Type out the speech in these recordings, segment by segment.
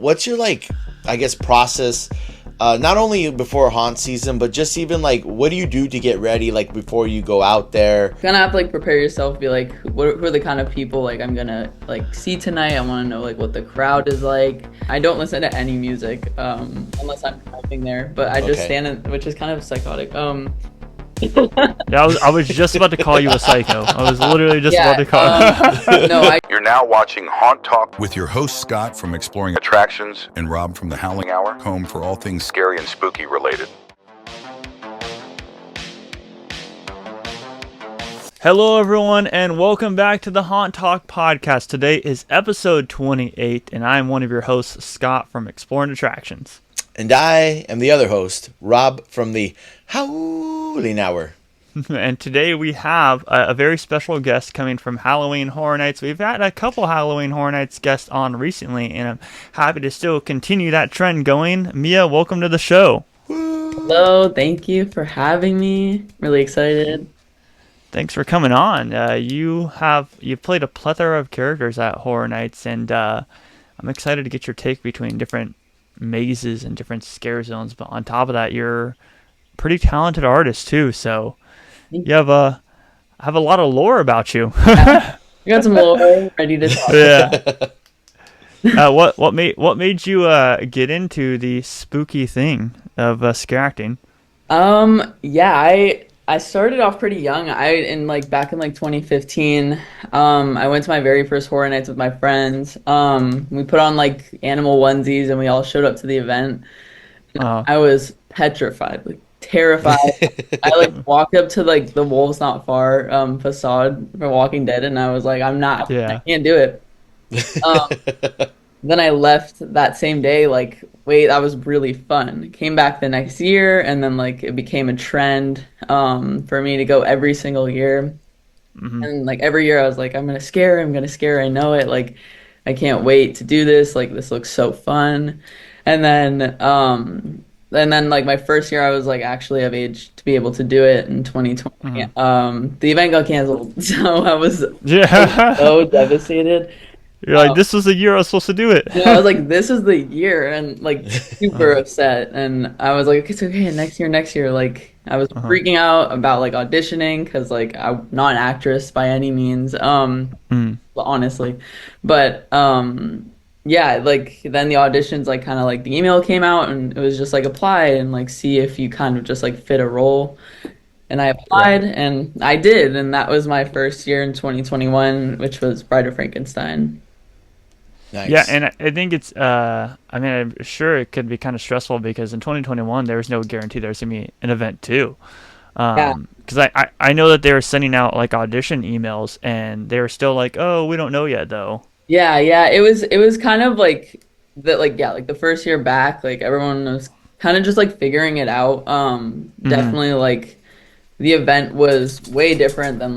what's your I guess process? Not only before haunt season, but just even what do you do to get ready before you go out there? Gonna have to prepare yourself, be who are the kind of people I'm gonna see tonight. I want to know what the crowd is like. I don't listen to any music unless I'm driving there, but I just stand in, which is kind of psychotic. Yeah, I was just about to call you a psycho. I was literally just about to call. No, You're now watching Haunt Talk with your host Scott from Exploring Attractions and Rob from the Howling Hour, home for all things scary and spooky related. Hello, everyone, and welcome back to the Haunt Talk podcast. Today is episode 28, and I'm one of your hosts, Scott from Exploring Attractions. And I am the other host, Rob from the Howling Hour. And today we have a very special guest coming from Halloween Horror Nights. We've had a couple Halloween Horror Nights guests on recently, and I'm happy to still continue that trend going. Mia, welcome to the show. Hello, thank you for having me. Really excited. Thanks for coming on. You've played a plethora of characters at Horror Nights, and I'm excited to get your take between different mazes and different scare zones. But on top of that, you're a pretty talented artist too. So you have a lot of lore about you. I got some lore ready to talk. Yeah. What made you get into the spooky thing of scare acting? I started off pretty young. Back in 2015, I went to my very first horror nights with my friends. We put on animal onesies and we all showed up to the event. I was petrified, terrified. I walked up to the Wolves Not Far facade for Walking Dead, and I was I can't do it. Then I left that same day, wait, that was really fun. Came back the next year, and then it became a trend for me to go every single year. Mm-hmm. And every year I was I'm gonna scare, I know it. I can't wait to do this. This looks so fun. And then my first year I was actually of age to be able to do it in 2020. Mm-hmm. The event got canceled, so I was so devastated. You're this was the year I was supposed to do it. I was this is the year, and super upset. And I was it's okay, next year. I was freaking out about auditioning because I'm not an actress by any means, honestly. But then the auditions kind of the email came out, and it was just apply and see if you kind of just fit a role. And I applied, and I did, and that was my first year in 2021, which was Bride of Frankenstein. Nice. Yeah, and I think it's, I'm sure it could be kind of stressful because in 2021, there was no guarantee there was going to be an event too. Because I know that they were sending out audition emails, and they were still oh, we don't know yet though. Yeah, it was kind of the first year back, everyone was kind of just figuring it out. Definitely the event was way different than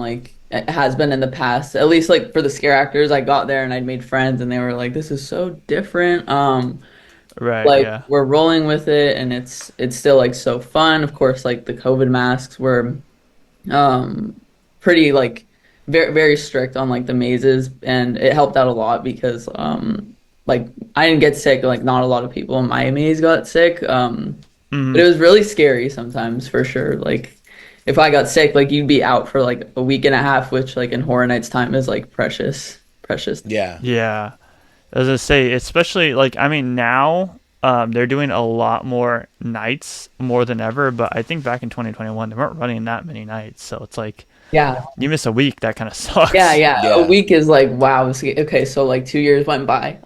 it has been in the past. At least for the scare actors, I got there and I'd made friends, and they were this is so different. Right. Yeah. We're rolling with it, and it's still so fun. Of course, the COVID masks were pretty very, very strict on the mazes, and it helped out a lot because I didn't get sick. Not a lot of people in my maze got sick. But it was really scary sometimes, for sure. If I got sick, you'd be out for a week and a half, which in Horror Nights time is precious. Yeah. Yeah. As I say, especially now they're doing a lot more nights more than ever, but I think back in 2021 they weren't running that many nights, so it's you miss a week, that kind of sucks. Yeah. A week is wow. Okay, so 2 years went by.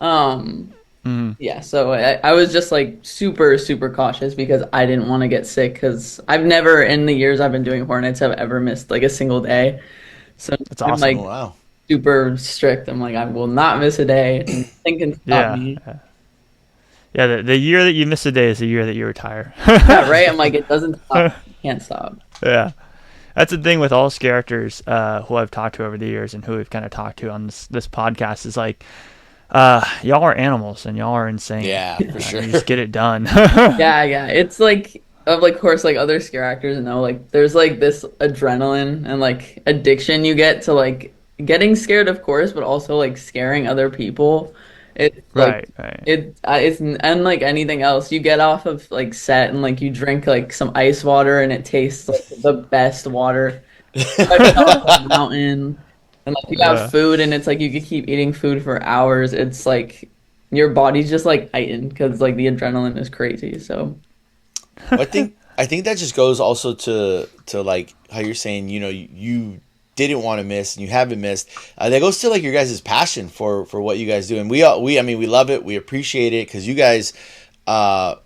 Yeah, so I was just super, super cautious because I didn't want to get sick, because I've never in the years I've been doing Horror Nights have ever missed a single day. So that's awesome. I'm wow. super strict. I'm I will not miss a day. Nothing can stop me. Yeah, the year that you miss a day is the year that you retire. Yeah, right? I'm it doesn't stop. You can't stop. Yeah. That's the thing with all characters who I've talked to over the years and who we've kind of talked to on this podcast is y'all are animals and y'all are insane. Yeah, for sure. You just get it done. Yeah. It's of course other scare actors there's this adrenaline and addiction you get to getting scared, of course, but also scaring other people. It's like Right. it's unlike anything else. You get off of like set and like you drink like some ice water and it tastes like the best water. Right off a mountain, and like you have Yeah. food, and it's like you could keep eating food for hours. It's like your body's just like heightened because like the adrenaline is crazy. So I think that just goes also to like how you're saying, you didn't want to miss and you haven't missed. That goes to like your guys' passion for what you guys do, and I mean, we love it, we appreciate it because you guys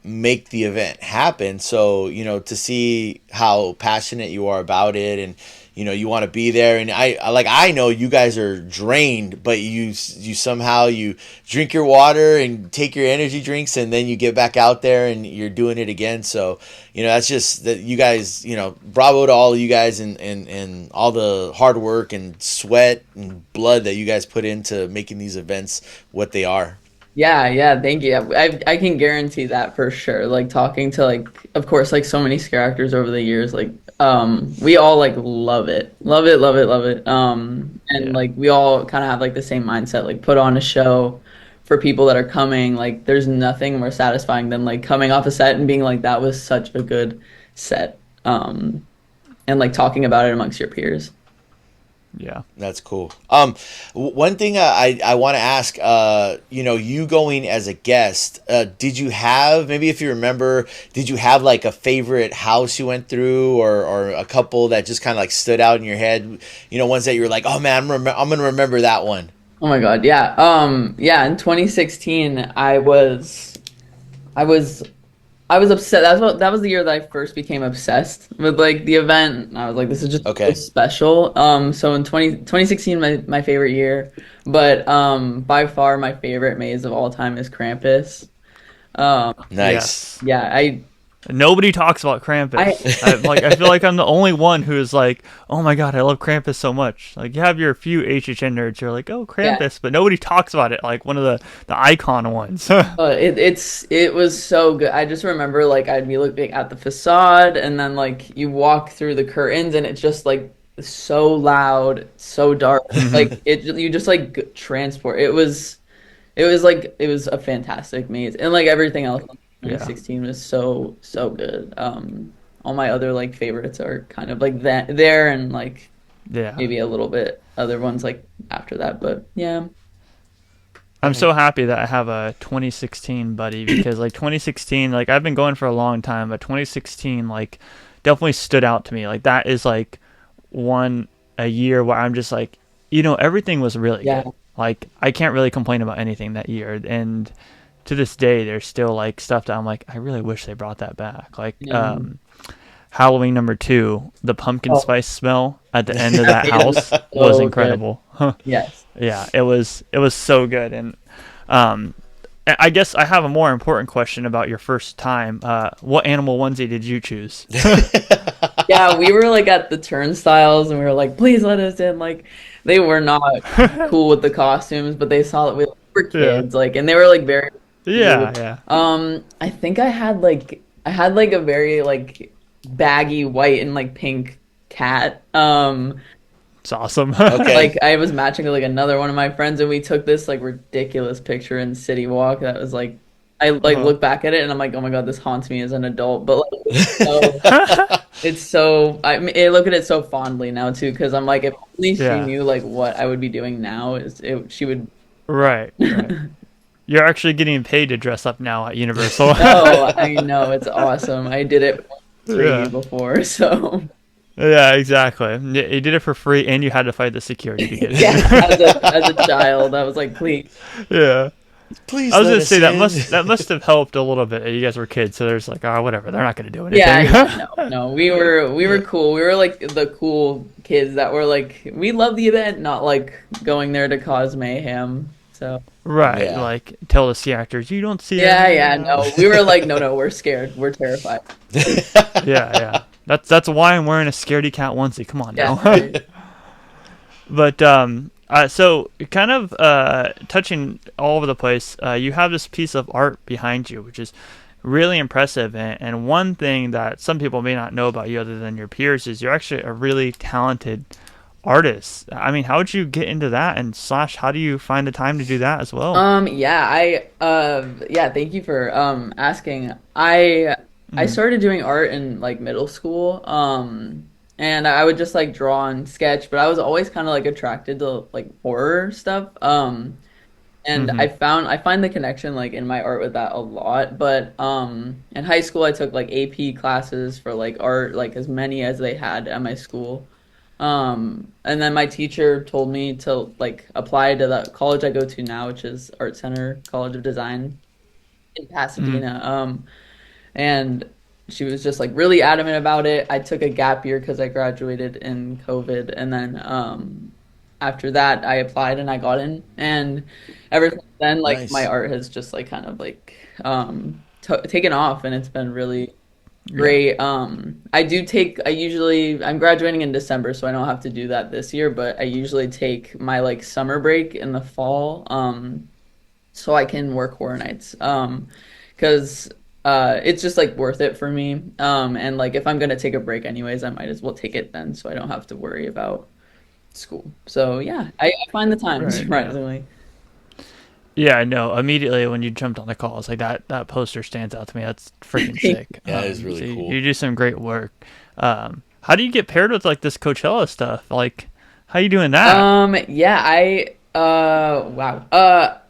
make the event happen. So to see how passionate you are about it, and you want to be there, and I know you guys are drained, but you somehow you drink your water and take your energy drinks, and then you get back out there and you're doing it again. So that's just that you guys, bravo to all of you guys, and all the hard work and sweat and blood that you guys put into making these events what they are. yeah, thank you. I can guarantee that for sure. Like talking to like, of course, like so many scare actors over the years, like we all like love it, love it, love it, love it. And Yeah. like we all kind of have like the same mindset, like put on a show for people that are coming. Like there's nothing more satisfying than like coming off a set and being like that was such a good set. And like talking about it amongst your peers. Yeah. That's cool. One thing I want to ask, you going as a guest, did you have, maybe if you remember, did you have like a favorite house you went through, or a couple that just kind of like stood out in your head, ones that you were like, oh man, I'm gonna remember that one. Oh my God, yeah. Yeah, in 2016, I was upset. That was the year that I first became obsessed with like the event. And I was like, this is just Okay. so special. So in 2016, my favorite year, but by far my favorite maze of all time is Krampus. Nice. Yes. Yeah, Nobody talks about Krampus. I feel like I'm the only one who's like, oh my god, I love Krampus so much. Like you have your few HHN nerds who are like, oh Krampus, but nobody talks about it like one of the icon ones. it was so good. I just remember like I'd be looking at the facade, and then like you walk through the curtains, and it's just like so loud, so dark. Like you just like transport. It was a fantastic maze, and like everything else in Yeah. 2016 was so good. All my other like favorites are kind of like that there, and like Yeah. maybe a little bit other ones like after that, but yeah. I'm so happy that I have a 2016 buddy because like 2016, like I've been going for a long time, but 2016 like definitely stood out to me. Like that is like a year where I'm just like, everything was really Yeah. good. Like I can't really complain about anything that year, and to this day there's still like stuff that I'm like, I really wish they brought that back. Like Halloween #2, the pumpkin spice smell at the end of that house was so incredible. Yes. Yeah, it was so good. And I guess I have a more important question about your first time. What animal onesie did you choose? Yeah, we were like at the turnstiles, and we were like, please let us in. Like they were not cool with the costumes, but they saw that we were kids, like, and they were like very Yeah, cute. yeah. I think I had like a very like baggy white and like pink cat. It's awesome. Okay. Like I was matching with like another one of my friends, and we took this like ridiculous picture in City Walk that was like, I like look back at it and I'm like, oh my God, this haunts me as an adult. But like I look at it so fondly now too, because I'm like, if only she Yeah. knew like what I would be doing now, she would. Right. You're actually getting paid to dress up now at Universal. Oh, I know, it's awesome. I did it for free Yeah. before, so Yeah, exactly. You did it for free, and you had to fight the security to get it. yeah. As a child, I was like, please. Yeah. Please I was let gonna us say that in. must have helped a little bit. You guys were kids, so there's like, oh, whatever, they're not gonna do anything. Yeah, no, we were cool. We were like the cool kids that were like, we love the event, not like going there to cause mayhem. So Right, Yeah. like tell the sea actors you don't see yeah, anything. no, we were like, no, we're scared, we're terrified. Yeah. That's why I'm wearing a scaredy cat onesie. Come on Yeah, now. right. But so kind of touching all over the place, you have this piece of art behind you, which is really impressive. And one thing that some people may not know about you, other than your peers, is you're actually a really talented artist. I mean, how would you get into that? And slash, how do you find the time to do that as well? Yeah, thank you for asking. I Mm, started doing art in like middle school. And I would just like draw and sketch, but I was always kind of like attracted to like horror stuff. And mm-hmm. I find the connection like in my art with that a lot. But in high school I took like AP classes for like art, like as many as they had at my school. And then my teacher told me to like apply to the college I go to now, which is Art Center College of Design in Mm, Pasadena. And she was just like really adamant about it. I took a gap year because I graduated in COVID, and then after that I applied and I got in. And ever since then, like my Nice. art has just like kind of like t taken off, and it's been really yeah. great. I usually I'm graduating in December, so I don't have to do that this year, but I usually take my like summer break in the fall, so I can work horror nights. Because it's just like worth it for me. And like if I'm gonna take a break anyways, I might as well take it then, so I don't have to worry about school. So yeah, I find the time, Right. Yeah. surprisingly. Yeah. I know. Immediately when you jumped on the call, it's like that poster stands out to me. That's freaking sick. Yeah, that is So really cool. you do some great work. How do you get paired with like this Coachella stuff? Like, how you doing that? Yeah, wow.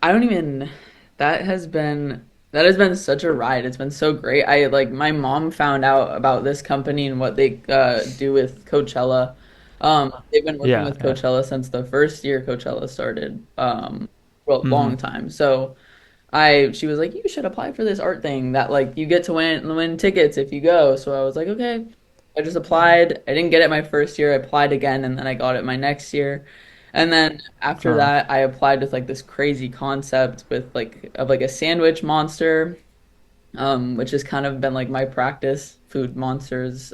I don't even that has been that has been such a ride. It's been so great. I like my mom found out about this company and what they do with Coachella. They've been working Yeah. with Yeah. Coachella since the first year Coachella started. For a Mm-hmm. long time. So she was like, you should apply for this art thing that like you get to win tickets if you go. So I was like, okay. I just applied. I didn't get it my first year. I applied again and then I got it my next year. And then after Uh, that, I applied with like this crazy concept with like of like a sandwich monster, which has kind of been like my practice, food monsters.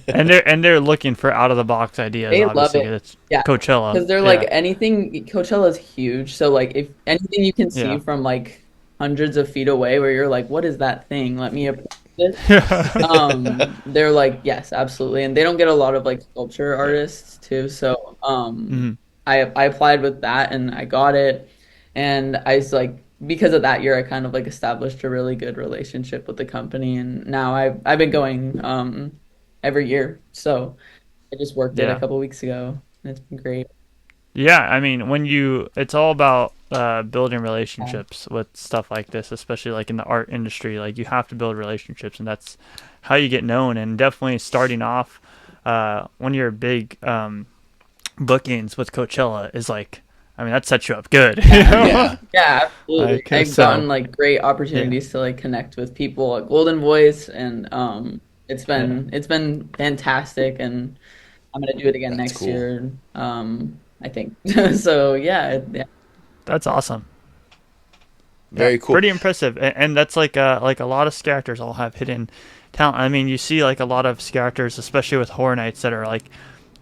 and they're looking for out of the box ideas. They love Obviously, it. it's Yeah. Coachella. Because they're like Yeah. anything, Coachella's huge. So like if anything you can see Yeah. from like hundreds of feet away where you're like, what is that thing? Let me approach this. They're like, yes, absolutely. And they don't get a lot of like sculpture Yeah. artists too. So Mhm. I applied with that and I got it. And I was like because of that year I kind of like established a really good relationship with the company and now I've been going every year. So I just worked it a Yeah. couple weeks ago, and it's been great. Yeah, I mean, it's all about building Yeah, relationships with stuff like this, especially like in the art industry. Like you have to build relationships, and that's how you get known. And definitely starting off, one of your big bookings with Coachella is like, I mean, that sets you up good. yeah, Yeah. yeah, absolutely. Like I've gotten so, like great yeah, opportunities to like connect with people at Golden Voice, and yeah, it's been fantastic, and I'm gonna do it again That's next cool. year. I think so. Yeah, yeah, that's awesome. Yeah, Very cool. pretty impressive, and that's like a lot of scare actors all have hidden talent. I mean, you see like a lot of scare actors, especially with horror nights, that are like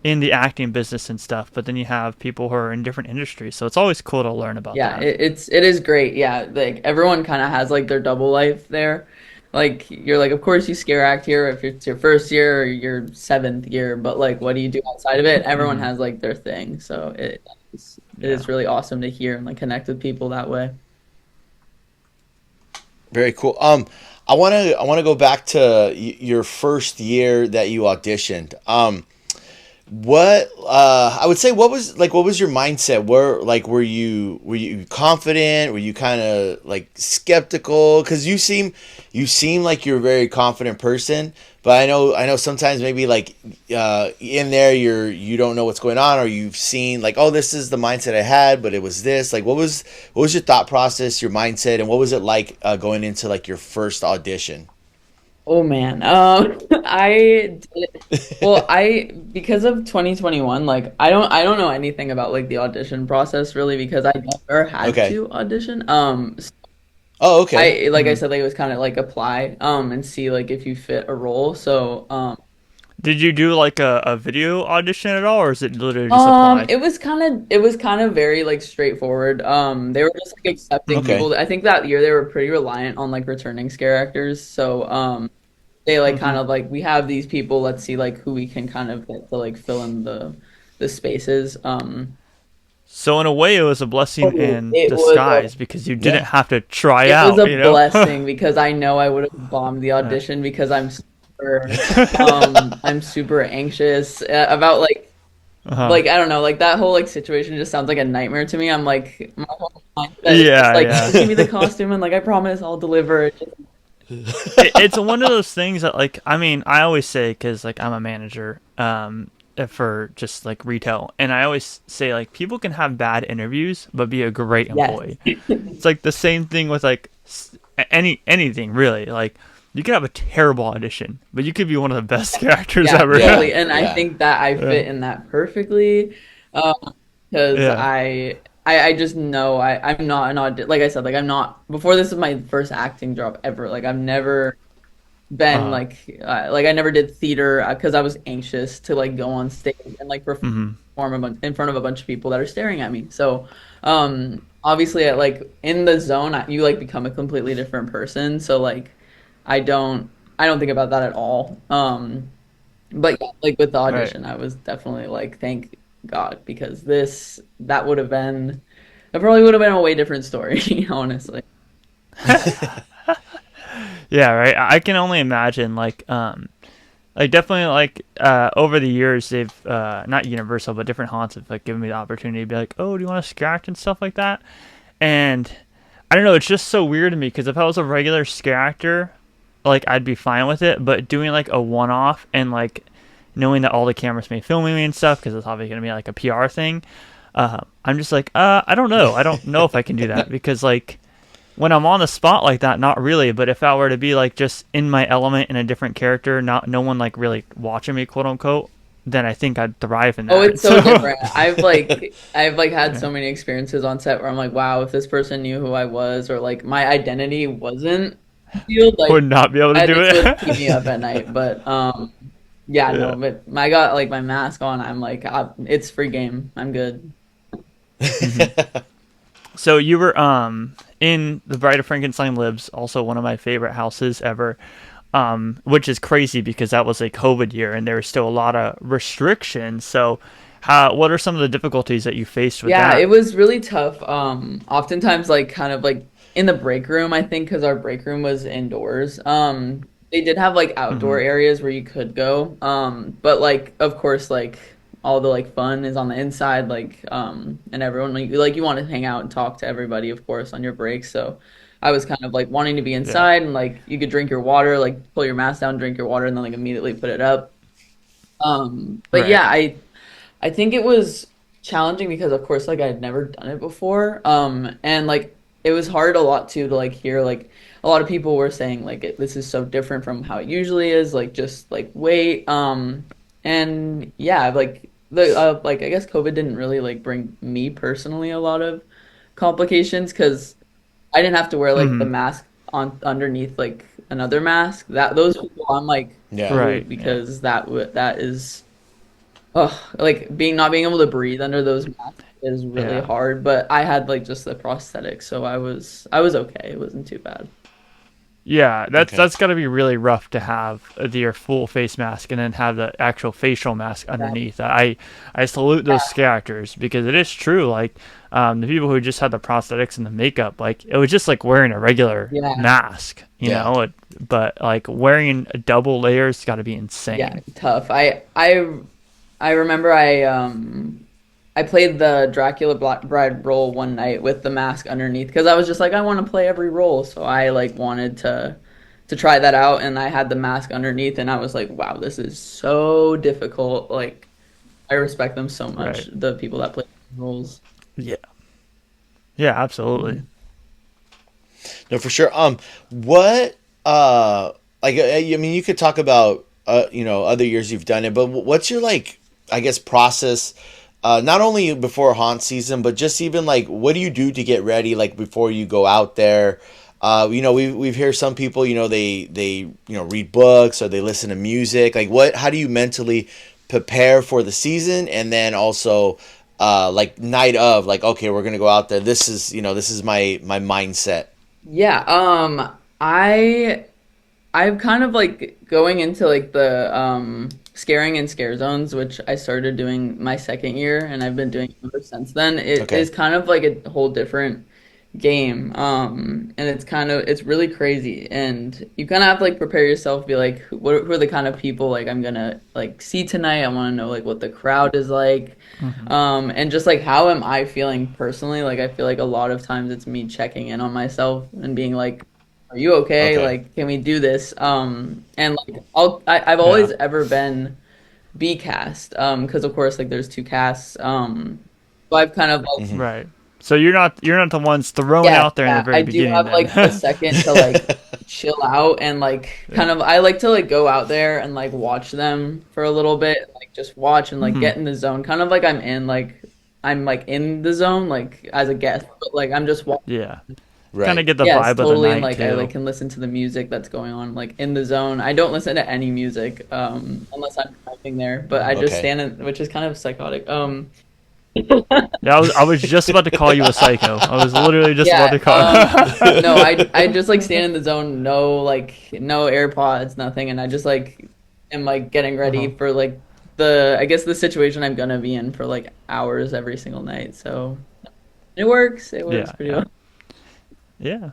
in the acting business and stuff. But then you have people who are in different industries, so it's always cool to learn about yeah. that. It is great. Yeah, like everyone kind of has like their double life there. Like you're like, of course you scare act here if it's your first year or your seventh year, but like, what do you do outside of it? Everyone Hmm. has like their thing, so it Yeah. is really awesome to hear and like connect with people that way. Very cool. I wanna go back to your first year that you auditioned. What I would say, what was your mindset? Were you confident? Were you kind of like skeptical? Because you seem like you're a very confident person, but I know sometimes maybe like in there you don't know what's going on, or you've seen like, oh, this is the mindset I had, but it was this. Like what was your thought process, your mindset, and what was it like going into like your first audition? Oh man, I did well. I because of 2021, like I don't know anything about like the audition process really because I never had Okay. to audition. Oh, okay. I like I Hmm. said, like it was kind of like apply and see like if you fit a role. So Did you do like a video audition at all, or is it literally just apply? it was kind of very like straightforward. They were just like accepting Okay. people. I think that year they were pretty reliant on like returning scare actors. So they like kind of like we have these people, let's see like who we can kind of get to like fill in the spaces. So in a way, it was a blessing in It was disguise because you didn't Yeah. have to try it was out, a you know? blessing because I know I would have bombed the audition because I'm super anxious about Uh-huh. I don't know, like that whole like situation just sounds like a nightmare to me. I'm like my whole mindset is just Yeah, like yeah. just give me the costume and like I promise I'll deliver. It's one of those things that, like, I mean, I always say, because, like, I'm a manager for just, like, retail, and I always say, like, people can have bad interviews, but be a great Yes. employee. It's, like, the same thing with, like, anything, really. Like, you could have a terrible audition, but you could be one of the best characters Yeah, ever. totally. And I Yeah. think that I fit in that perfectly. Because Yeah. I just know I'm not an audit like I said, like I'm not before this is my first acting job ever. Like I've never been Uh, like I never did theater because I was anxious to like go on stage and like mhm. perform in front of a bunch of people that are staring at me. So, obviously, like in the zone, you like become a completely different person. So like, I don't I don't think about that at all. But yeah, like with the Right. audition, I was definitely like, thank God, because that would have been that probably would have been a way different story, honestly. Yeah, right. I can only imagine, like definitely like over the years they've not Universal but different haunts have like given me the opportunity to be like, oh, do you want to scare act and stuff like that? And I don't know, it's just so weird to me because if I was a regular scare actor, like I'd be fine with it, but doing like a one off and like knowing that all the cameras may film me and stuff because it's obviously gonna be like a PR thing, I'm just like, I don't know, I don't know if I can do that because like when I'm on the spot like that, not really. But if I were to be like just in my element in a different character, not no one like really watching me, quote unquote, then I think I'd thrive in Oh, that. it's so So different. I've like had so many experiences on set where I'm like, wow, if this person knew who I was or like my identity wasn't concealed, I would not be able to do this would keep me it. up at night. But yeah, no, Yeah. but I got like my mask on. I'm like, it's free game. I'm good. Hmm. So you were in The Bride of Frankenstein Lives, also one of my favorite houses ever. Which is crazy because that was a COVID year and there was still a lot of restrictions. So, what are some of the difficulties that you faced with Yeah, it that? was really tough. Oftentimes, like kind of like in the break room, I think because our break room was indoors. They did have like outdoor Hmm. areas where you could go. But like of course, like all the like fun is on the inside, and everyone like you want to hang out and talk to everybody, of course, on your breaks. So I was kind of like wanting to be Yeah. inside and like you could drink your water, like pull your mask down, drink your water, and then like immediately put it up. But Right. yeah, I think it was challenging because of course like I had never done it before. And like it was hard a lot too to like hear like a lot of people were saying like this is so different from how it usually is, like just like wait. And yeah, like the like I guess COVID didn't really like bring me personally a lot of complications because I didn't have to wear like the Hmm. mask on underneath like another mask. That those people I'm like Yeah. Right. shoot Yeah. because that is like being not being able to breathe under those masks is really Yeah. hard. But I had like just the prosthetic, so I was okay. It wasn't too bad. Yeah, Okay. that's got to be really rough to have your full face mask and then have the actual facial mask Yeah, underneath. I salute those characters because it is true. Like the people who just had the prosthetics and the makeup, like it was just like wearing a regular yeah, mask, you Yeah. know. But like wearing a double layers got to be yeah. insane. Tough. I remember I played the Dracula Black Bride role one night with the mask underneath because I was just like I want to play every role, so I like wanted to try that out, and I had the mask underneath, and I was like, wow, this is so difficult. Like I respect them so much, Right. the people that play roles. Yeah. Yeah. Absolutely. No, for sure. What like I mean, you could talk about other years you've done it, but what's your like I guess process? Not only before haunt season, but just even like what do you do to get ready like before you go out there? We've heard some people, they read books or they listen to music. Like how do you mentally prepare for the season and then also like night of like okay, we're gonna go out there. This is my mindset. Yeah, I I've kind of like going into like the scaring and scare zones, which I started doing my second year and I've been doing ever since then. It Okay. is kind of like a whole different game. And it's really crazy. And you kind of have to like prepare yourself, be like, who are the kind of people like I'm gonna like see tonight? I want to know like what the crowd is like. Hmm. And just like how am I feeling personally? Like I feel like a lot of times it's me checking in on myself and being like, are you okay? Okay. Like, can we do this? And like I've Yeah. always ever been B cast, because of course like there's two casts. So I've kind of like Hmm. Right. So you're not the ones thrown yeah, out there in the yeah. I very do beginning have then. like a second to like chill out and like Yeah. kind of I like to like go out there and like watch them for a little bit, like just watch and like Hmm. get in the zone. Kind of like I'm like in the zone like as a guest, but like I'm just watching. Yeah. Kind of Right. get the Yes, vibe of the totally. And night like I too. like can listen to the music that's going on like in the zone. I don't listen to any music unless I'm driving there, but I just Okay. stand in, which is kind of psychotic. Yeah, I was just about to call you a psycho. I was literally just about Yeah, to call. no, I just like stand in the zone, no AirPods, nothing, and I just like am like getting ready Uh-huh. for like the I guess the situation I'm gonna be in for like hours every single night. So it works. It works Yeah, pretty yeah, well. yeah.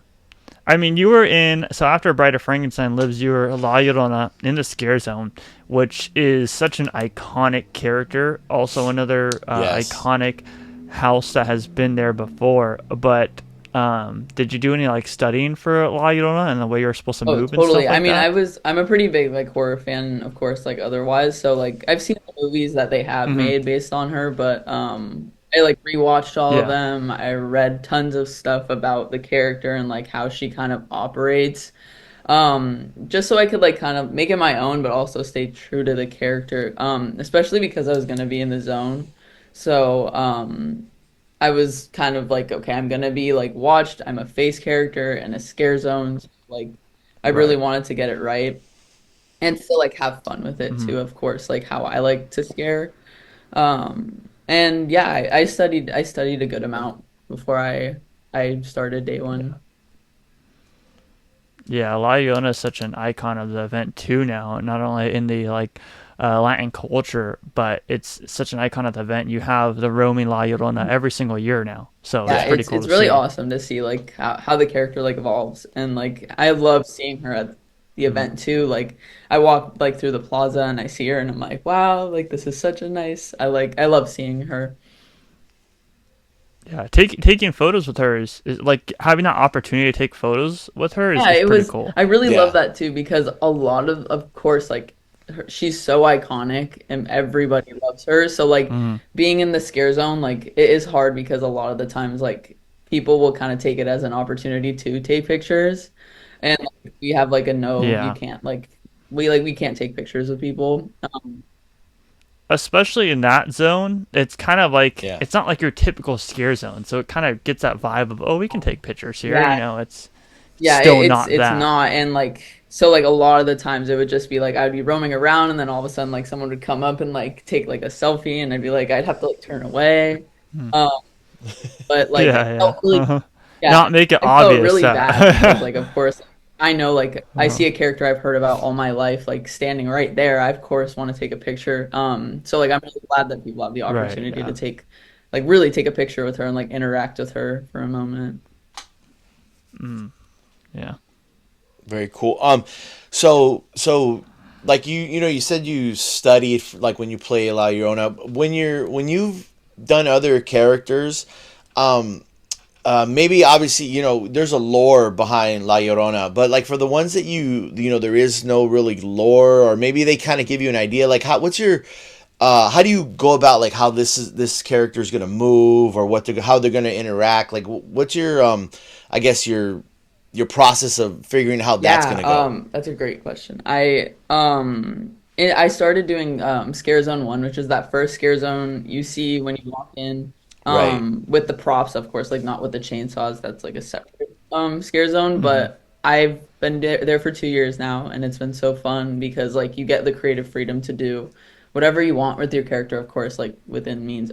I mean, you were in so after Bride of Frankenstein lives, you were La Llorona in the Scare Zone, which is such an iconic character. Also, another Yes. iconic house that has been there before. But did you do any like studying for La Llorona and the way you're supposed to Oh, move and totally. stuff I like mean, that? I'm a pretty big like horror fan, of course, like otherwise. So like I've seen the movies that they have Hmm. made based on her, but I like rewatched all of Yeah. them. I read tons of stuff about the character and like how she kind of operates. Just so I could like kind of make it my own, but also stay true to the character. Especially because I was gonna be in the zone. So, I was kind of like, okay, I'm gonna be like watched. I'm a face character and a scare zone. So, like, I really Right. wanted to get it right and still like have fun with it Hmm. too, of course, like how I like to scare. And yeah, I studied a good amount before I started day one. Yeah, La Llorona is such an icon of the event too now, not only in the like Latin culture, but it's such an icon of the event. You have the roaming La Llorona every single year now, so it's Yeah, Yeah. pretty cool it's to really see. awesome to see like how the character like evolves and like I love seeing her at the Hmm. event too. Like I walk like through the plaza and I see her and I'm like, wow, like this is such a nice. I love seeing her. Yeah, taking photos with her is like having that opportunity to take photos with her is, Yeah, is it pretty was. cool. I really love Yeah. that too because a lot of course, like she's so iconic and everybody loves her. So like Hmm. being in the scare zone, like it is hard because a lot of the times, like people will kind of take it as an opportunity to take pictures, and like, we have like a no, you Yeah, can't we can't take pictures with people. especially in that zone, it's kind of like Yeah. it's not like your typical scare zone, so it kind of gets that vibe of oh, we can take pictures here. Yeah, It's yeah, still not it's that. not, and like so like a lot of the times it would just be like I'd be roaming around, and then all of a sudden like someone would come up and like take like a selfie, and I'd be like I'd have to like turn away, Hmm. um, but like I Yeah, yeah. felt really yeah Not make it I felt obvious really that. bad because like of course I know like I Uh-huh. see a character I've heard about all my life like standing right there. I of course want to take a picture. So like I'm really glad that people have the Right. opportunity to Yeah. take like really take a picture with her and like interact with her for a moment. Mm, yeah. Very cool. So like you said you studied like when you play La Llorona. When you've done other characters, um, maybe obviously there's a lore behind La Llorona, but like for the ones that there is no really lore, or maybe they kind of give you an idea. Like how do you go about like how this character is gonna move, or how they're gonna interact? Like what's your I guess your process of figuring out how that's Yeah, gonna go? that's a great question. I started doing Scare Zone 1, which is that first Scare Zone you see when you walk in, Right. with the props, of course, like not with the chainsaws. That's like a separate Scare Zone. Hmm. But I've been there for 2 years now, and it's been so fun because like you get the creative freedom to do whatever you want with your character, of course, like within means.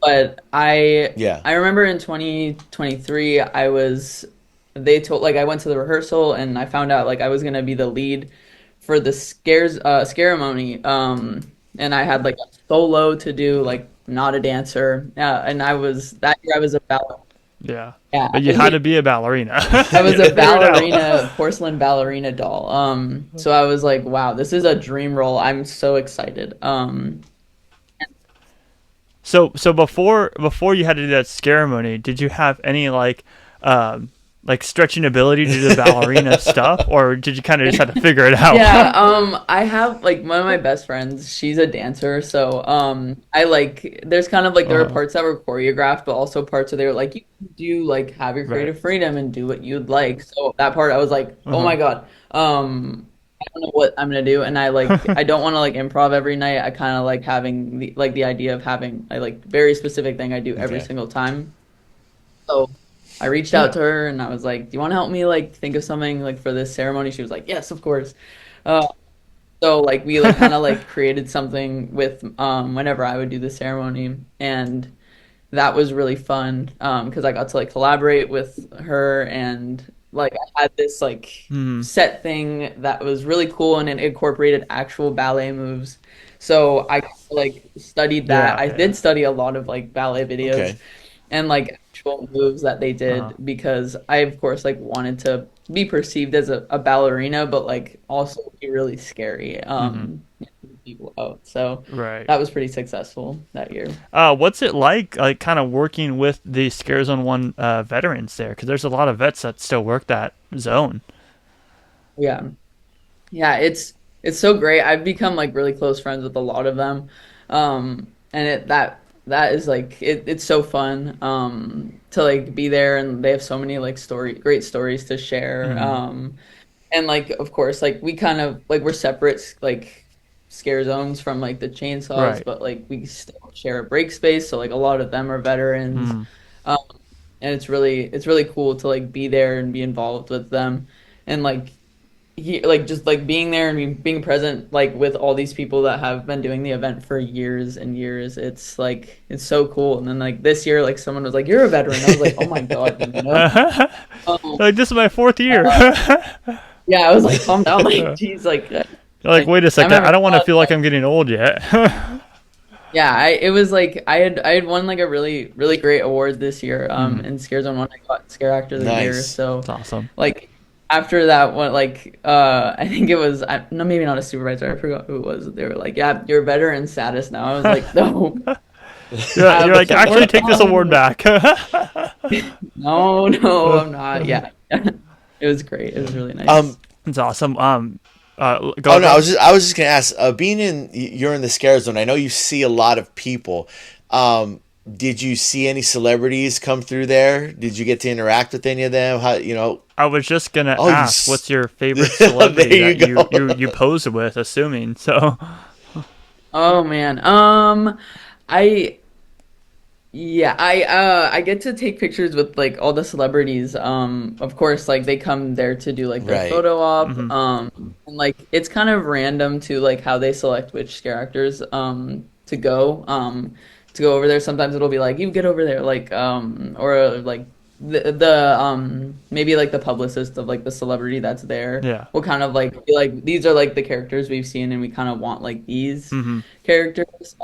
But Yeah. I remember in 2023 I was they told like I went to the rehearsal and I found out like I was gonna be the lead for the ceremony. And I had like a solo to do, like not a dancer. And I was that year I was a ballerina. Yeah. Yeah, But you had to be a ballerina. I was You a figured it out. ballerina, porcelain ballerina doll. So I was like, wow, this is a dream role. I'm so excited. So before you had to do that ceremony, did you have any like stretching ability to do the ballerina stuff, or did you kind of just have to figure it out? Yeah, I have like one of my best friends, she's a dancer, so I like there's kind of like there were Uh-huh. parts that were choreographed, but also parts where they were like you can do like have your Right. creative freedom and do what you'd like. So that part I was like, oh Uh-huh. my God. I don't know what I'm gonna do, and I don't want to like improv every night. I kind of like having the idea of having a like very specific thing I do every Okay. single time. So I reached out Yeah. to her and I was like, "Do you want to help me like think of something like for this ceremony?" She was like, "Yes, of course." Uh, so like we like kind of like created something with whenever I would do the ceremony, and that was really fun because I got to like collaborate with her, and like I had this like Hmm. set thing that was really cool and it incorporated actual ballet moves. So I like studied that. Yeah. I Yeah. did study a lot of like ballet videos Okay. and like actual moves that they Uh-huh. did because I of course like wanted to be perceived as a ballerina but like also be really scary Hmm. people out. So Right. that was pretty successful that year. What's it like kind of working with the Scare Zone 1 veterans there? Because there's a lot of vets that still work that zone. Yeah. Yeah, it's so great. I've become like really close friends with a lot of them. And that is like it's so fun to like be there and they have so many like great stories to share. Hmm. And like of course like we kind of like we're separate like scare zones from like the chainsaws, Right. but like we still share a break space, so like a lot of them are veterans. Hmm. Um and it's really cool to like be there and be involved with them and like like just like being there and being present like with all these people that have been doing the event for years and years. It's like it's so cool. And then like this year like someone was like you're a veteran. I was like, oh my God, um, Like, this is my fourth year. uh, yeah, I was like calm down, like geez, Like, wait a I'm second, I having don't want to fun. feel like I'm getting old yet. Yeah, it was like I had won like a really great award this year Hmm. in Scare Zone 1. I got Scare Actor of the Year. Nice. So That's awesome. like after that one like I think it was no maybe not a supervisor, I forgot who it was. They were like, yeah, you're veteran status now. I was like, no. I You're have like, some actually work take this award on. back. No, no, I'm not. Yeah. It was great. It was really Um. nice. It's awesome. Go Oh no, I ahead. was just gonna ask. Being you're in the scare zone. I know you see a lot of people. Did you see any celebrities come through there? Did you get to interact with any of them? How you know? I was just gonna Oh, ask, what's your favorite there celebrity you that go. you pose with? Assuming so. Oh man. I Yeah, I get to take pictures with like all the celebrities. Of course, like they come there to do like their Right. photo op. Hmm. And like it's kind of random to like how they select which scare actors to go over there. Sometimes it'll be like you get over there like or like the maybe like the publicist of like the celebrity that's there Yeah. will kind of like be like these are like the characters we've seen and we kind of want like these Hmm. characters,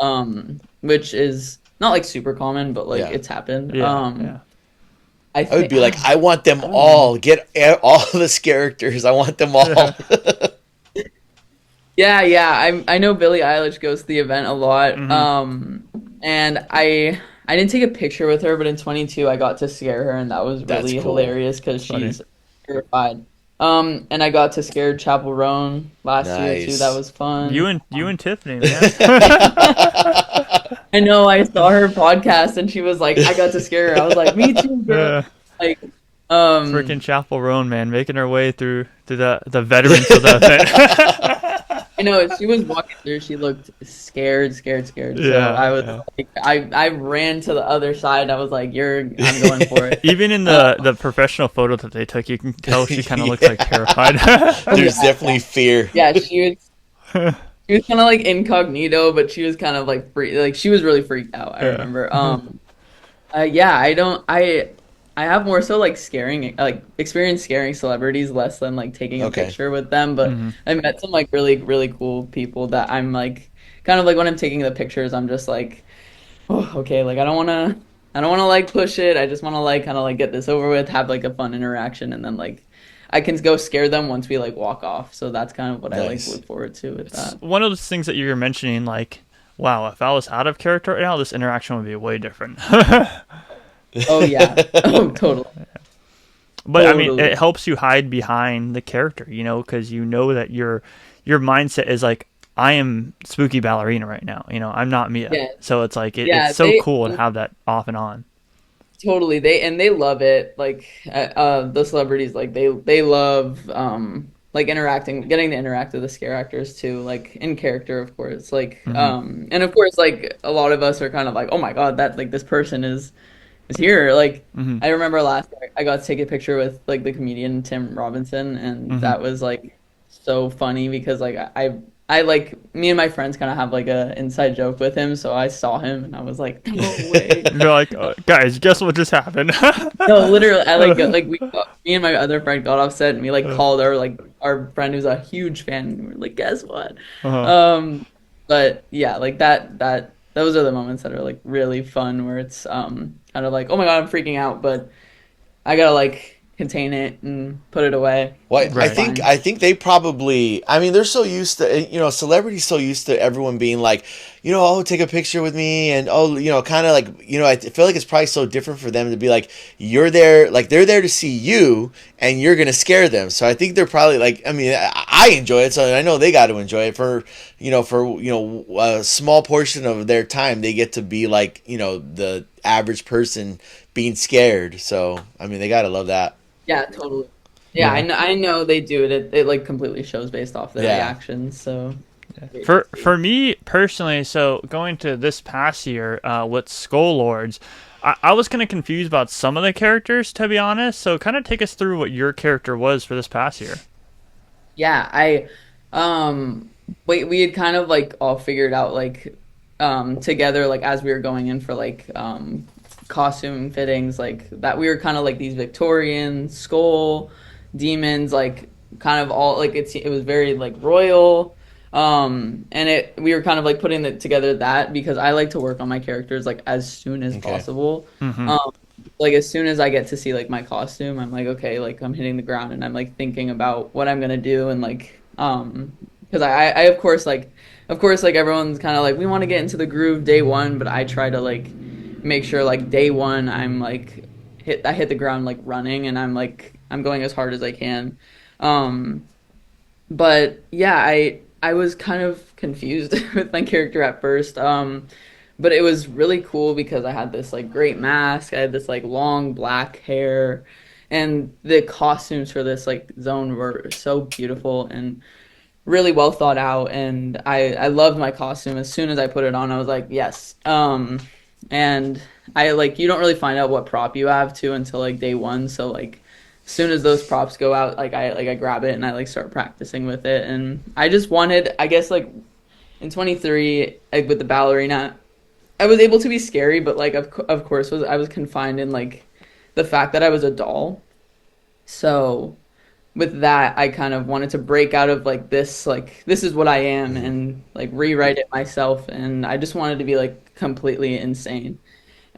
which is not like super common, but like Yeah. it's happened. Yeah. Yeah. I I would think be like, I want them I don't know. all. Get all the characters. I want them all. Yeah, yeah. I know Billie Eilish goes to the event a lot. Hmm. And I didn't take a picture with her, but in 22 I got to scare her, and that was That's really cool. hilarious because Funny. she's terrified. And I got to scare Chapel Roan last year too. That Nice. was fun. You and Tiffany, man. I know I saw her podcast, and she was like, "I got to scare her." I was like, "Me too, girl." uh, Like, Freaking Chapel Roan, man, making her way through to the veterans of the event. I know she was walking through. She looked scared, scared, scared. So Yeah. I was Yeah. like, I ran to the other side. I was like, I'm going for it." Even in Uh, the professional photo that they took, you can tell she kind of looks like Yeah. terrified. There's yeah, definitely fear. yeah. She was kind of like incognito, but she was kind of like free. Like she was really freaked out. I Yeah. remember. Yeah. I don't. I have more so like scaring, like experience scaring celebrities less than like taking a Okay. picture with them. But Hmm. I met some like really, really cool people that I'm like, kind of like when I'm taking the pictures, I'm just like, oh, okay, like I don't wanna like push it. I just wanna like kind of like get this over with, have like a fun interaction, and then like I can go scare them once we like walk off. So that's kind of what I like Nice. look forward to with It's that. one of those things that you were mentioning, like, wow, if I was out of character right now, this interaction would be way different. Oh yeah. Oh, totally. But I mean, it Totally. helps you hide behind the character, because you know that your mindset is like, I am spooky ballerina right now. I'm not Mia. Yeah. So it's like it's Yeah, so cool to have that off and on. totally. They love it. Like the celebrities like they love like interacting, getting to interact with the scare actors too, like in character of course. Like Hmm. and of course like a lot of us are kind of like, "Oh my God, that like this person is here." Like Hmm. I remember last year I got to take a picture with like the comedian Tim Robinson, and Hmm. that was like so funny because like I like me and my friends kind of have like a inside joke with him, so I saw him and I was like, "No way." You're like, guys, guess what just happened? No, literally, I like me and my other friend got offset, and we like called our friend who's a huge fan, and we were like, guess what? Uh-huh. Um, but yeah, like that those are the moments that are like really fun, where it's kind of like, oh my God, I'm freaking out, but I gotta like contain it and put it away. Well, It's I Right. think fine. I think they probably. I mean, they're so used to celebrities so used to everyone being like, oh, take a picture with me, and oh, kind of like, I feel like it's probably so different for them to be like, you're there, like they're there to see you, and you're gonna scare them. So I think they're probably like, I mean, I enjoy it, so I know they got to enjoy it for a small portion of their time they get to be like, the average person being scared. So I mean, they got to love that. Yeah, totally. Yeah, Yeah. I know they do it. It like completely shows based off their Yeah. reactions. So great to For see. me personally, so going to this past year with Skull Lords, I was kind of confused about some of the characters, to be honest. So kind of take us through what your character was for this past year. Yeah, um we had kind of like all figured out like together like as we were going in for like costume fittings like that we were kind of like these Victorian skull demons like kind of all like it was very like royal and it we were kind of like putting it together that because I like to work on my characters like as soon as Okay. possible. Hmm. Um like as soon as I get to see like my costume, I'm like, okay, like I'm hitting the ground and I'm like thinking about what I'm gonna do and like because I of course like everyone's kind of like we want to get into the groove day one, but I try to like make sure like day one I'm like I hit the ground like running and I'm going as hard as I can. Um but yeah, I was kind of confused with my character at first. But it was really cool because I had this like great mask, I had this like long black hair, and the costumes for this like zone were so beautiful and really well thought out. And I loved my costume. As soon as I put it on, I was like, yes. And I like you don't really find out what prop you have to until like day one. So like as soon as those props go out, I grab it and I like start practicing with it. And I just wanted, I guess like in 23 like with the ballerina, I was able to be scary, but like of course was I was confined in like the fact that I was a doll. So with that, I kind of wanted to break out of like this is what I am Mhm. and like rewrite it myself. And I just wanted to be like completely insane.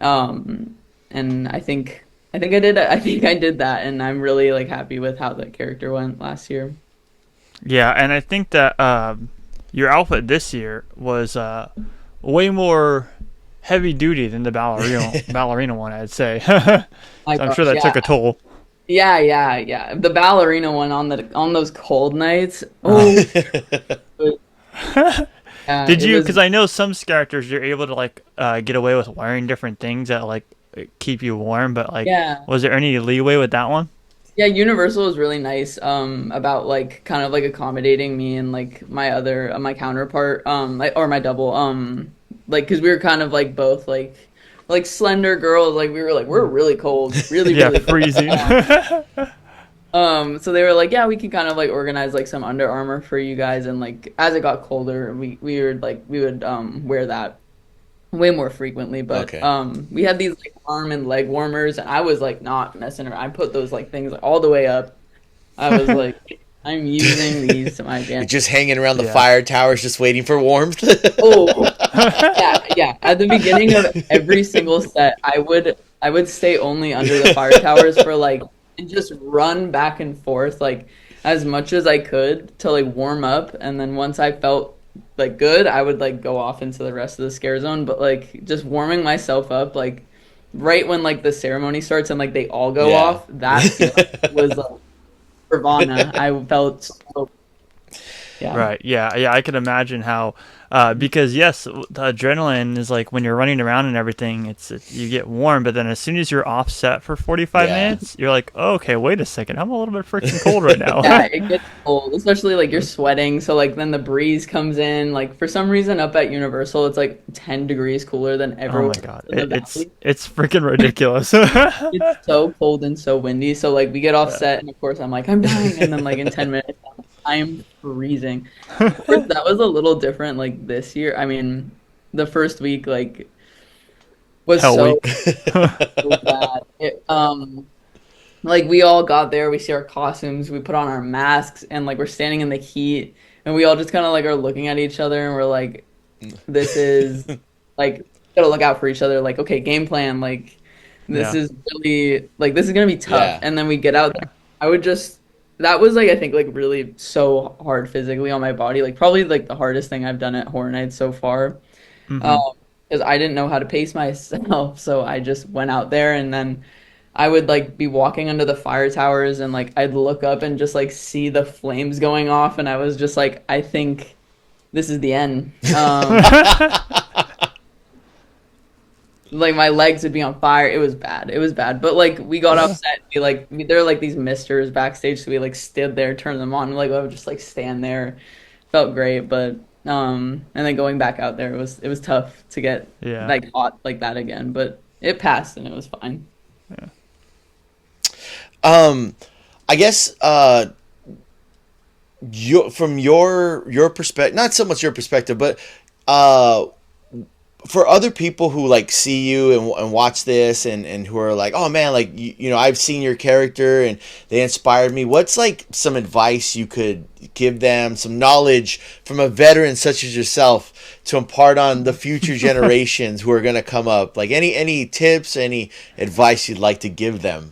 Um, and I think I think I did that, and I'm really like happy with how the character went last year. Yeah, and I think that your outfit this year was way more heavy duty than the ballerina one, I'd say. So My I'm sure gosh, that yeah. took a toll. Yeah. The ballerina one on the on those cold nights. Uh, Oh, yeah, did it you? was Because I know some characters you're able to like get away with wearing different things that like keep you warm, but like, yeah. was there any leeway with that one? Yeah, Universal was really nice about like kind of like accommodating me and like my other my counterpart like or my double like cuz we were kind of like both like slender girls like we were like we're really cold, really Yeah, really cold. freezing. So they were like, yeah, we can kind of like organize like some Under Armour for you guys, and like as it got colder, we would wear that. way more frequently, but Okay. we had these like arm and leg warmers, and I was like not messing around. I put those like things all the way up. I was like, I'm using these to my You're advantage. just hanging around the Yeah. fire towers, just waiting for warmth. Oh, yeah, yeah. At the beginning of every single set, I would stay only under the fire towers for like and just run back and forth like as much as I could to like warm up, and then once I felt like good, I would like go off into the rest of the scare zone. But like just warming myself up like right when like the ceremony starts and like they all go Yeah. off, that feeling was like nirvana. I felt so yeah. Right. Yeah. Yeah. I can imagine how, because yes, the adrenaline is like when you're running around and everything, you get warm, but then as soon as you're offset for 45 Yeah. minutes, you're like, oh, okay, wait a second. I'm a little bit freaking cold right now. Yeah, it gets cold, especially like you're sweating. So like then the breeze comes in. Like for some reason up at Universal, it's like 10 degrees cooler than Oh everywhere my God. in the It's, valley. it's freaking ridiculous. It's so cold and so windy. So like we get off set, and of course I'm like I'm dying, and then like in 10 minutes I'm freezing. Of course, that was a little different like this year. I mean, the first week like was Hell so week. bad. Like we all got there, we see our costumes, we put on our masks, and like we're standing in the heat, and we all just kind of like are looking at each other, and we're like, "This is like gotta look out for each other." Like, okay, game plan. Like, this Yeah. is really like this is gonna be tough. Yeah. And then we get out there. I would just that was like I think like really so hard physically on my body. Like probably like the hardest thing I've done at Horror Nights so far. Hmm. Um, because I didn't know how to pace myself, so I just went out there, and then I would like be walking under the fire towers, and like I'd look up and just like see the flames going off, and I was just like, I think this is the end. Like my legs would be on fire. It was bad. It was bad. But like we got upset. There are like these misters backstage, so we like stood there, turned them on, and like I would just like stand there. Felt great, but and then going back out there it was tough to get Yeah. like hot like that again, but it passed and it was fine. I guess from your perspective, not so much your perspective, but for other people who like see you and watch this and who are like, oh man, like you know, I've seen your character and they inspired me. What's like some advice you could give them, some knowledge from a veteran such as yourself to impart on the future generations who are going to come up? Like any tips, any advice you'd like to give them?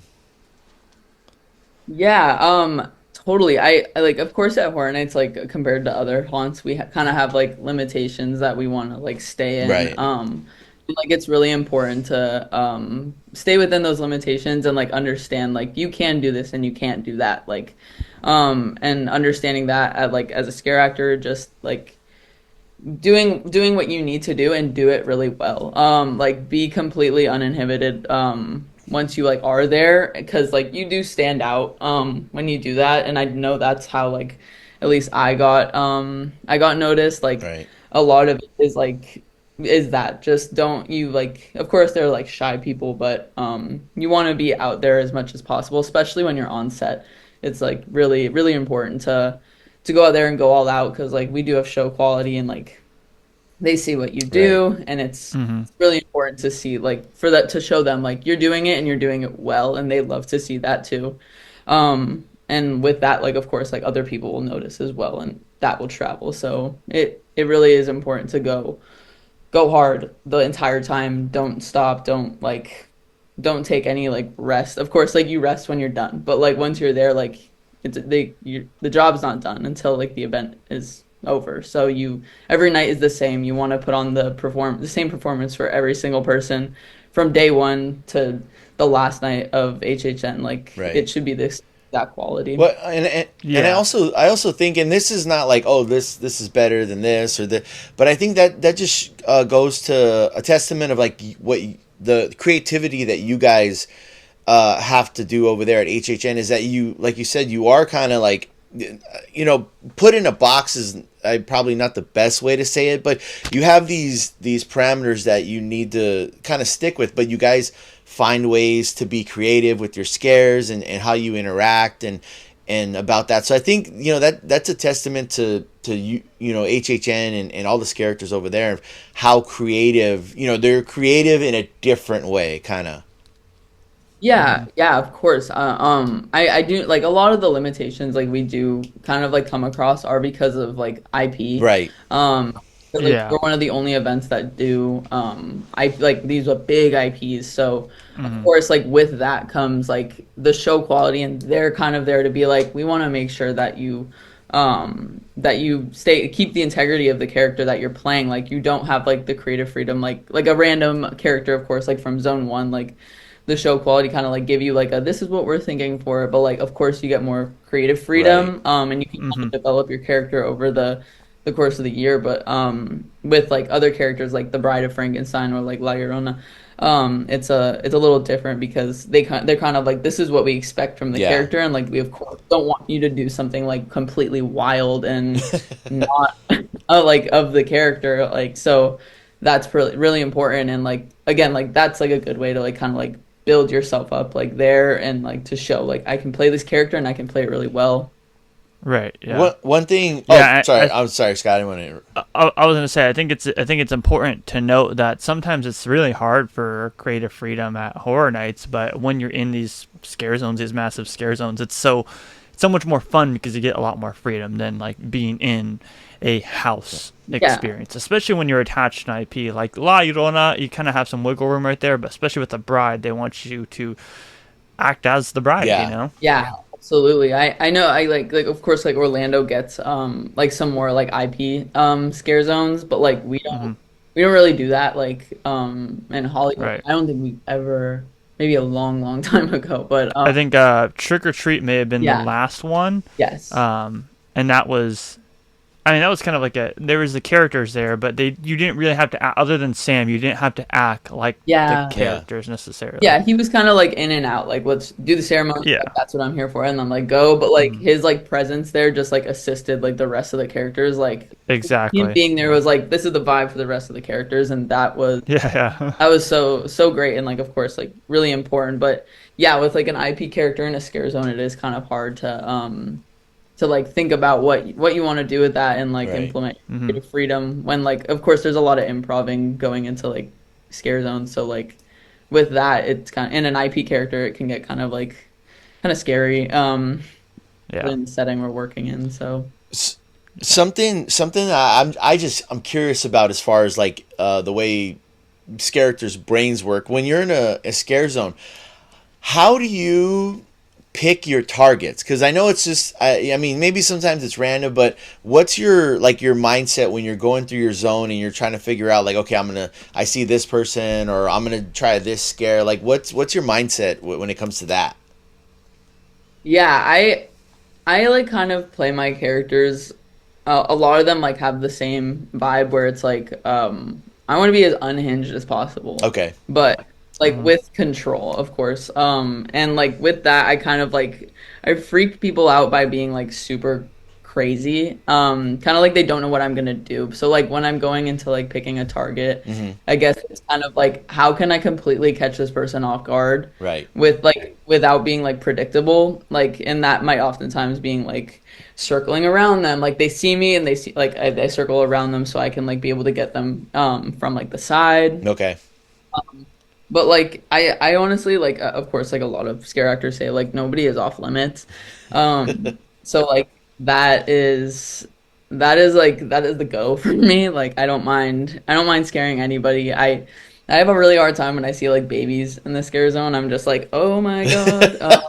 Yeah, totally. I like, of course, at Horror Nights, like compared to other haunts, we kind of have like limitations that we want to like stay in. Right. And, like it's really important to stay within those limitations and like understand like you can do this and you can't do that. Like, and understanding that at like as a scare actor, just like doing what you need to do and do it really well. Like be completely uninhibited once you like are there, because like you do stand out when you do that, and I know that's how like at least I got noticed. Like Right. a lot of it is that just don't you like, of course there are like shy people, but you want to be out there as much as possible, especially when you're on set. It's like really really important to go out there and go all out, because like we do have show quality, and like they see what you do, and it's Hmm. really important to see like for that to show them like you're doing it and you're doing it well, and they love to see that too. And with that, like of course like other people will notice as well, and that will travel. So it really is important to go hard the entire time. Don't stop. Don't take any like rest. Of course, like you rest when you're done, but like once you're there, like the job's not done until like the event is over. So you every night is the same. You want to put on the same performance for every single person from day one to the last night of HHN. Like Right. it should be that quality. Well, and Yeah. I also think, and this is not like, oh, this is better than this or that, but I think that just goes to a testament of like the creativity that you guys have to do over there at HHN, is that you, like you said, you are kind of like, you know, put in a box is probably not the best way to say it, but you have these parameters that you need to kind of stick with, but you guys find ways to be creative with your scares and how you interact, and about that. So I think, you know, that's a testament to you know, HHN and all the characters over there, how creative, you know, they're creative in a different way, kind of. Yeah, yeah, of course. I do like a lot of the limitations like we do kind of like come across are because of like IP. Right. 'Cause, like Yeah. we're one of the only events that do I like these are big IPs. So of course like with that comes like the show quality, and they're kind of there to be like, we want to make sure that you stay keep the integrity of the character that you're playing. Like you don't have like the creative freedom like a random character, of course, like from zone one, like the show quality kind of like give you like a, this is what we're thinking for it, but like of course you get more creative Right. freedom, and you can kind of develop your character over the course of the year. But with like other characters like the Bride of Frankenstein or like La Llorona, it's a little different because they're kind of like, this is what we expect from the Yeah. character, and like we of course don't want you to do something like completely wild and not like of the character, like. So that's really really important, and like again like that's like a good way to like kind of like build yourself up like there, and like to show like I can play this character and I can play it really well. Right. Yeah. One thing. Oh, Yeah. sorry. I'm sorry, Scott. I didn't want to. I was gonna say I think it's important to note that sometimes it's really hard for creative freedom at horror nights, but when you're in these scare zones, these massive scare zones, it's so much more fun because you get a lot more freedom than like being in a house experience, especially when you're attached to an IP like La Llorona. You kind of have some wiggle room right there, but especially with the Bride, they want you to act as the bride. Yeah. You know. Yeah, absolutely. I know I like of course like Orlando gets like some more like IP scare zones, but like we don't really do that like in Hollywood. Right. I don't think we ever, maybe a long long time ago, but I think Trick or Treat may have been the yeah. last one. Yes. And that was, I mean, that was kind of like there was the characters there, but you didn't really have to act, other than Sam, you didn't have to act like Yeah. the characters necessarily. Yeah, he was kind of like in and out, like let's do the ceremony, Yeah. like, that's what I'm here for, and then like go. But like his like presence there just like assisted like the rest of the characters. Like Exactly. him being there was like, this is the vibe for the rest of the characters, and that was Yeah. so great, and like of course like really important. But yeah, with like an IP character in a scare zone, it is kind of hard to like think about what you want to do with that and like Right. implement creative freedom when like of course there's a lot of improving going into like scare zones. So like with that, it's kind of, in an IP character it can get kind of scary Yeah. in the setting we're working in. So Something that I'm curious about as far as like the way characters' brains work when you're in a scare zone. How do you pick your targets? Because I know it's just I mean maybe sometimes it's random, but what's your mindset when you're going through your zone and you're trying to figure out like, okay, I see this person, or I'm gonna try this scare. Like what's your mindset when it comes to that? yeah, I like kind of play my characters. A lot of them like have the same vibe where it's like I want to be as unhinged as possible. Okay. But like with control, of course. And like with that, I kind of like I freak people out by being like super crazy. Kind of like they don't know what I'm gonna do. So like when I'm going into like picking a target, I guess it's kind of like, how can I completely catch this person off guard? Right. With like without being like predictable. Like, and that might oftentimes being like circling around them. Like they see me and they see like I circle around them so I can like be able to get them from like the side. Okay. But like I honestly like of course like a lot of scare actors say like nobody is off limits. So like that is the go for me. Like I don't mind scaring anybody. I have a really hard time when I see like babies in the scare zone. I'm just like, oh my god.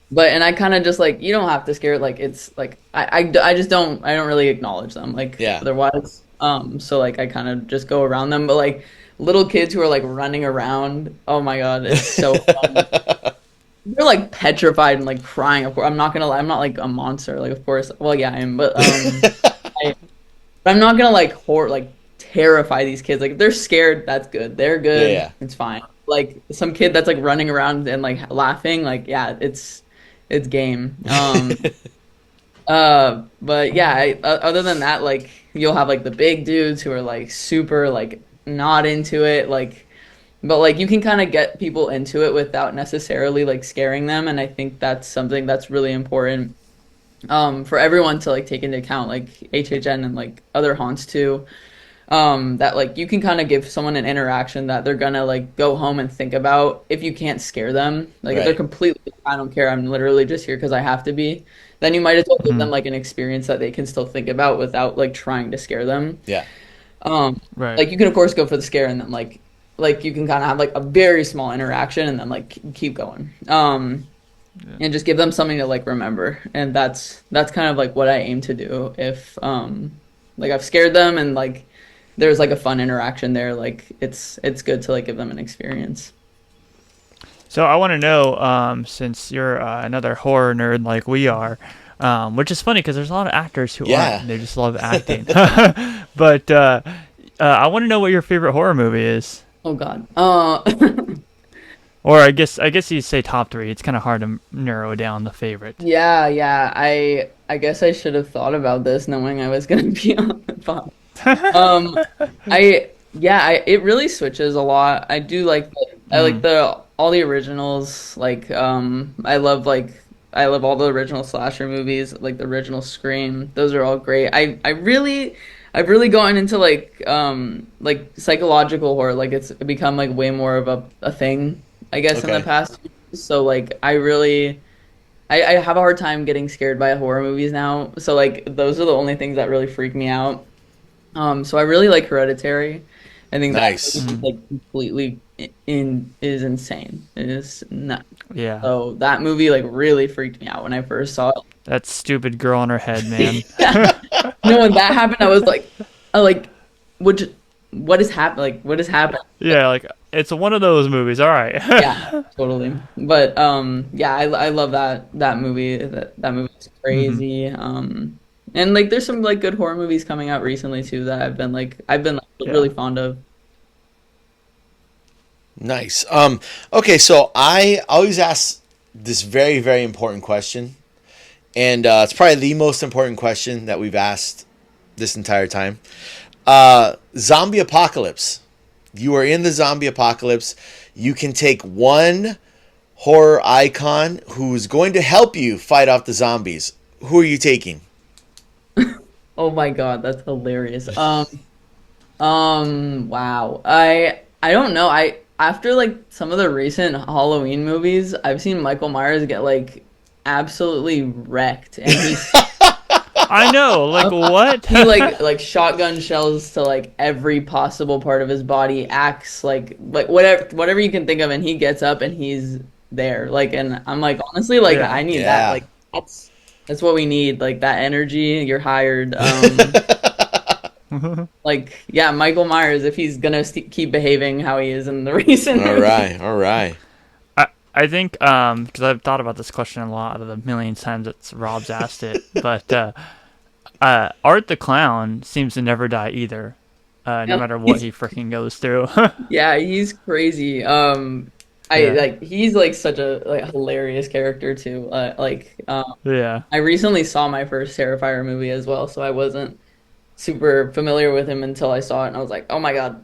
But and I kind of just like, you don't have to scare it. Like it's like I just don't really acknowledge them like Yeah. otherwise. So like I kind of just go around them. But like little kids who are like running around, oh my god, it's so fun. They're like petrified and like crying. Of course, I'm not gonna lie, I'm not like a monster. Like of course, well yeah I am, but but I'm not gonna like terrify these kids. Like if they're scared, that's good. They're good. Yeah. It's fine. Like some kid that's like running around and like laughing, like yeah, it's game. But yeah, other than that, like you'll have like the big dudes who are like super like not into it. Like But like you can kind of get people into it without necessarily like scaring them, and I think that's something that's really important for everyone to like take into account, like HHN and like other haunts too. That like you can kind of give someone an interaction that they're gonna like go home and think about if you can't scare them. Like if they're Right. completely, I don't care, I'm literally just here because I have to be. Then you might as well give Mhm. them like an experience that they can still think about without like trying to scare them. Yeah. Right. Like you can of course go for the scare and then like you can kind of have like a very small interaction and then like keep going. And just give them something to like remember. And that's kind of like what I aim to do if like I've scared them and like there's like a fun interaction there, like it's good to like give them an experience. So I want to know, since you're another horror nerd like we are, which is funny because there's a lot of actors who Yeah. aren't. They just love acting. But I want to know what your favorite horror movie is. Oh God. Or I guess you say top three. It's kind of hard to narrow down the favorite. Yeah. I guess I should have thought about this knowing I was gonna be on the pod. Um, it really switches a lot. I do like I like the all the originals. I love all the original slasher movies, like the original Scream. Those are all great. I've really gone into like psychological horror. Like it's become like way more of a thing, I guess, in the Okay. past. So like I have a hard time getting scared by horror movies now. So like those are the only things that really freak me out. So I really like Hereditary. I think that Nice. movie is like completely is insane. It is nuts. Yeah, So that movie like really freaked me out when I first saw it. that stupid girl on her head, man. Yeah. When that happened, I was like, what what is happening? Like, what is happening? Yeah, like it's one of those movies. All right. Yeah, totally. But yeah, I love that movie. That movie is crazy. And like there's some like good horror movies coming out recently too that I've been Yeah. really fond of. Nice. Okay, so I always ask this very, very important question, and it's probably the most important question that we've asked this entire time. Zombie apocalypse. You are in the zombie apocalypse. You can take one horror icon who's going to help you fight off the zombies. Who are you taking? Oh my God, that's hilarious. Wow. I don't know. I after like some of the recent Halloween movies, I've seen Michael Myers get like absolutely wrecked, and I know. Like what? he like shotgun shells to like every possible part of his body, acts like whatever you can think of, and he gets up and he's there. Like, and I'm like honestly, like Yeah. I need Yeah. that. Like that's what we need. Like that energy. You're hired. Like yeah, Michael Myers, if he's gonna keep behaving how he is in the recent All movies. right, all right. I think because I've thought about this question a lot of the million times that Rob's asked it, but Art the Clown seems to never die either, no Yeah, matter what he freaking goes through. Yeah, he's crazy. Yeah. He's like such a like hilarious character too. Yeah. I recently saw my first Terrifier movie as well, so I wasn't super familiar with him until I saw it, and I was like, oh my God.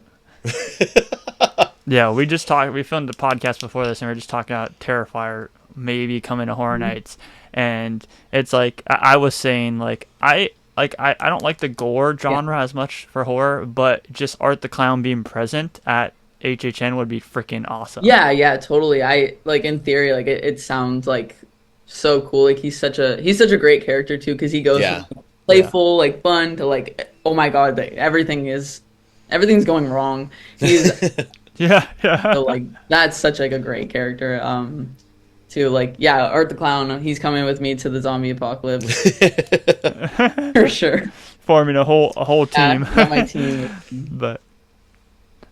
Yeah, we filmed the podcast before this, and we were just talking about Terrifier maybe coming to Horror Nights, and it's like I was saying, I don't like the gore genre as much for horror, but just Art the Clown being present at HHN would be freaking awesome. Yeah, totally. I like in theory, like it sounds like so cool. Like he's such a great character too, because he goes Yeah. from playful, like fun to like, oh my God, like, everything's going wrong. He's Yeah. so like that's such like a great character. To like yeah, Art the Clown, he's coming with me to the zombie apocalypse for sure. Forming a whole Yeah, team. got my team.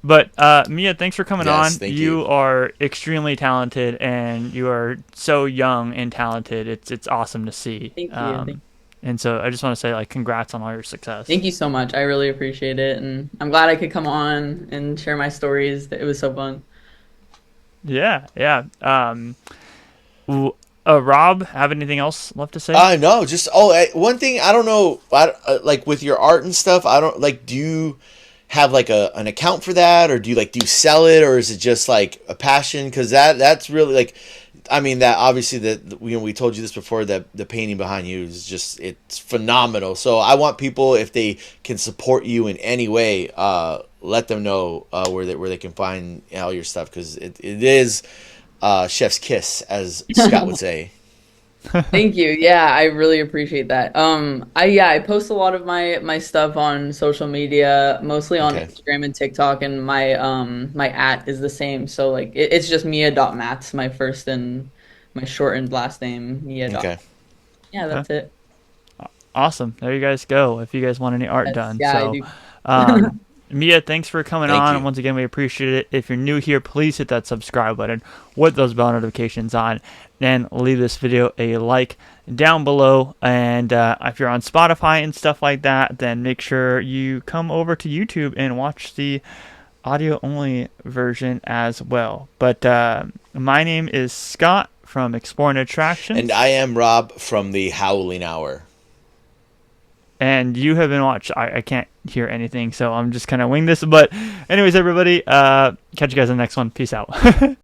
But Mia, thanks for coming Yes, on. thank You you. are extremely talented, and you are so young and talented. It's awesome to see. Thank you. And so I just want to say, like, congrats on all your success. Thank you so much. I really appreciate it, and I'm glad I could come on and share my stories. It was so fun. Yeah. Rob, have anything else left to say? No, just one thing. I don't know. Like with your art and stuff, I don't like. Do you have like an account for that, or do you sell it, or is it just like a passion? Because that's really like, I mean, that obviously that we told you this before, that the painting behind you is just, it's phenomenal. So I want people, if they can support you in any way, let them know where they can find all your stuff, because it is chef's kiss, as Scott would say. Thank you. Yeah, I really appreciate that. I post a lot of my stuff on social media, mostly on Okay. Instagram and TikTok, and my @ is the same. So like it's just Mia.Mats, my first and my shortened last name, Mia. Okay. Yeah, Okay. that's it. Awesome. There you guys go. If you guys want any art Yes, done. yeah, I So, do. Mia, thanks for coming Thank on. you. Once again, we appreciate it. If you're new here, please hit that subscribe button with those bell notifications on, and leave this video a like down below. And if you're on Spotify and stuff like that, then make sure you come over to YouTube and watch the audio only version as well. But my name is Scott from Exploring Attractions. And I am Rob from the Howling Hour. And you have been watched. I can't hear anything, so I'm just kind of wing this. But anyways, everybody, catch you guys in the next one. Peace out.